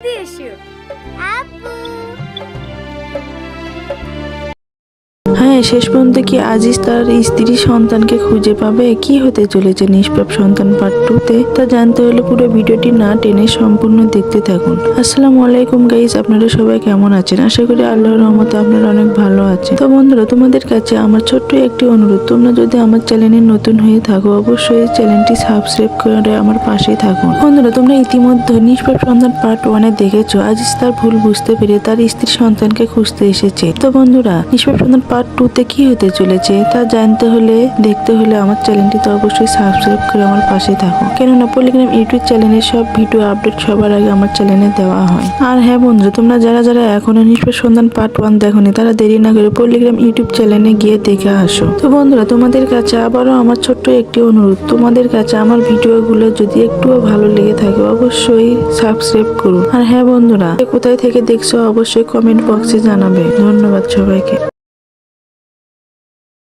issue. Apple. হ্যাঁ, শেষ পর্যন্ত কি আজিজ তার স্ত্রী সন্তানকে খুঁজে পাবে? কি হতে চলেছে নিষ্পাপ সন্তান পার্ট 2 তে তা জানতে হলে পুরো ভিডিওটি না টেনে সম্পূর্ণ দেখতে থাকুন। আসসালামু আলাইকুম গাইস, আপনারা সবাই কেমন আছেন? আশা করি আল্লাহর রহমতে আপনারা অনেক ভালো আছেন। তো বন্ধুরা, তোমাদের কাছে আমার ছোট্ট একটি অনুরোধ, তোমরা যদি আমার চ্যানেলে নতুন হয়ে থাকো অবশ্যই চ্যানেলটি সাবস্ক্রাইব করে আমার পাশে থাকুন। বন্ধুরা, তোমরা ইতিমধ্যে নিষ্পাপ সন্তান পার্ট 1 এ দেখেছো আজিজ তার ভুল বুঝতে পেরে তার স্ত্রী সন্তানকে খুঁজতে এসেছে। তো বন্ধুরা, নিষ্পাপ সন্তান পার্ট 2 তে কি হতে চলেছে তা জানতে হলে দেখতে হলে আমার চ্যানেলটিতে অবশ্যই সাবস্ক্রাইব করে আমার পাশে থাকো, কেননা পলিগ্রাম ইউটিউব চ্যানেলের সব ভিডিও আপডেট সবার আগে আমার চ্যানেলে দেওয়া হয়। আর হ্যাঁ বন্ধুরা, তোমরা যারা যারা এখনো নিষ্পাপ সন্তান পার্ট 1 দেখোনি তারা দেরি না করে পলিগ্রাম ইউটিউব চ্যানেলে গিয়ে দেখে আসো। তো বন্ধুরা, তোমাদের কাছে আবারও আমার ছোট্ট একটি অনুরোধ, তোমাদের কাছে আমার ভিডিওগুলো যদি একটুও ভালো লেগে থাকে অবশ্যই সাবস্ক্রাইব করুন। আর হ্যাঁ বন্ধুরা, কোথায় থেকে দেখছো অবশ্যই কমেন্ট বক্সে জানাবে। ধন্যবাদ সবাইকে।